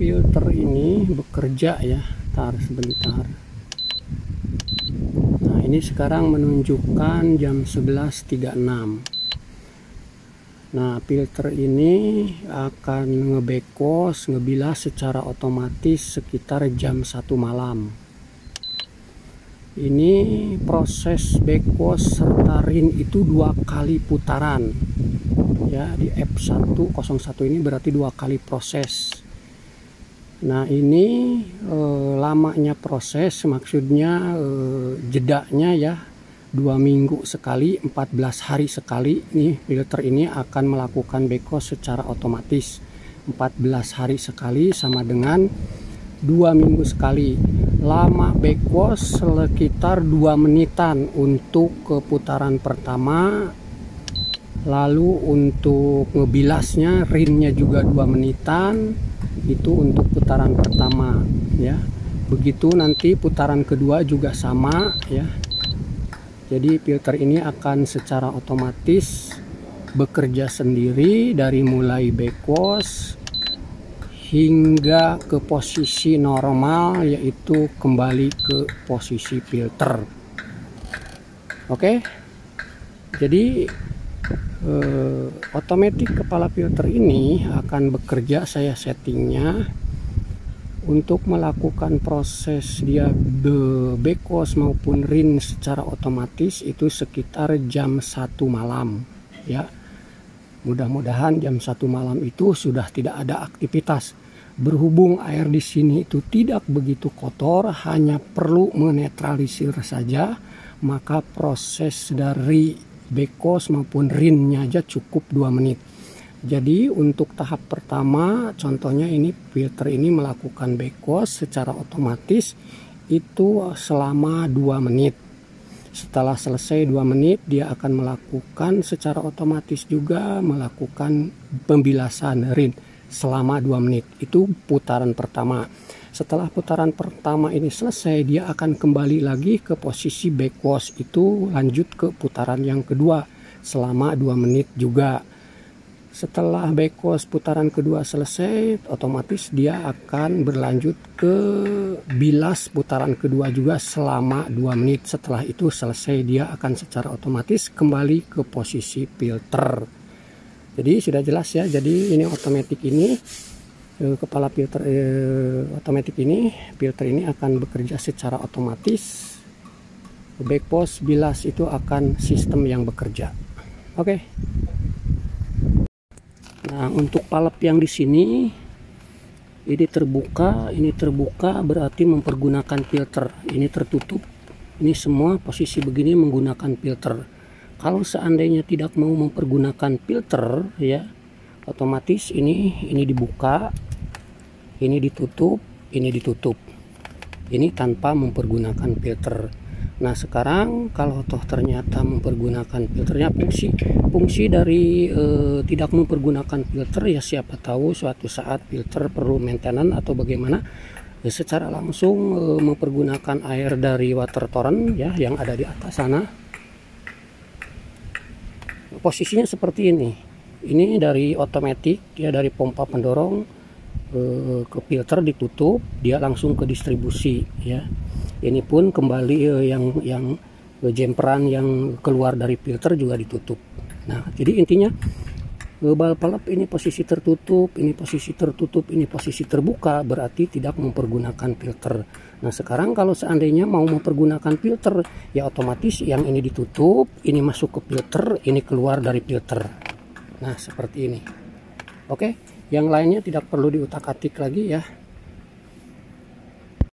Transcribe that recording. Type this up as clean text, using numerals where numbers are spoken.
filter ini bekerja ya. Tar sebentar. Nah, ini sekarang menunjukkan jam 11.36. Nah, filter ini akan ngebekos, ngebilas secara otomatis sekitar jam 1 malam. Ini proses bekos serta rin itu 2 kali putaran. Ya, di F101 ini berarti 2 kali proses. Nah, ini lamanya proses, maksudnya jedanya ya 2 minggu sekali, 14 hari sekali. Nih filter ini akan melakukan bekos secara otomatis 14 hari sekali, sama dengan 2 minggu sekali. Lama bekos sekitar 2 menitan untuk ke putaran pertama. Lalu untuk ngebilasnya, rinnya juga 2 menitan. Itu untuk putaran pertama ya. Begitu nanti putaran kedua juga sama ya. Jadi filter ini akan secara otomatis bekerja sendiri dari mulai bekos hingga ke posisi normal, yaitu kembali ke posisi filter. Oke. Jadi otomatis kepala filter ini akan bekerja, saya settingnya untuk melakukan proses dia bekos maupun rin secara otomatis itu sekitar jam 1 malam ya. Mudah-mudahan jam 1 malam itu sudah tidak ada aktivitas. Berhubung air di sini itu tidak begitu kotor, hanya perlu menetralisir saja, maka proses dari bekos maupun rinnya aja cukup 2 menit. Jadi untuk tahap pertama, contohnya ini filter ini melakukan bekos secara otomatis itu selama 2 menit. Setelah selesai 2 menit, dia akan melakukan secara otomatis juga melakukan pembilasan rin selama 2 menit. Itu putaran pertama. Setelah putaran pertama ini selesai, dia akan kembali lagi ke posisi bekos, itu lanjut ke putaran yang kedua selama 2 menit juga. Setelah bekos putaran kedua selesai, otomatis dia akan berlanjut ke bilas putaran kedua juga selama 2 menit. Setelah itu selesai, dia akan secara otomatis kembali ke posisi filter. Jadi sudah jelas ya. Jadi ini otomatis ini kepala filter otomatis ini, filter ini akan bekerja secara otomatis. Bekos, bilas itu akan sistem yang bekerja. Oke. Nah, untuk palep yang di sini ini terbuka berarti mempergunakan filter. Ini tertutup. Ini semua posisi begini menggunakan filter. Kalau seandainya tidak mau mempergunakan filter ya, otomatis ini dibuka, ini ditutup, ini ditutup. Ini tanpa mempergunakan filter. Nah, sekarang kalau toh ternyata mempergunakan filternya, fungsi dari tidak mempergunakan filter ya, siapa tahu suatu saat filter perlu maintenance atau bagaimana, ya secara langsung mempergunakan air dari water torrent ya yang ada di atas sana. Posisinya seperti ini. Ini dari otomatis ya, dari pompa pendorong ke filter ditutup, dia langsung ke distribusi ya. Ini pun kembali yang jemperan yang keluar dari filter juga ditutup. Nah, jadi intinya bal pelep ini posisi tertutup, ini posisi tertutup, ini posisi terbuka, berarti tidak mempergunakan filter. Nah, sekarang kalau seandainya mau mempergunakan filter, ya otomatis yang ini ditutup, ini masuk ke filter, ini keluar dari filter. Nah, seperti ini. Oke, yang lainnya tidak perlu diutak-atik lagi ya.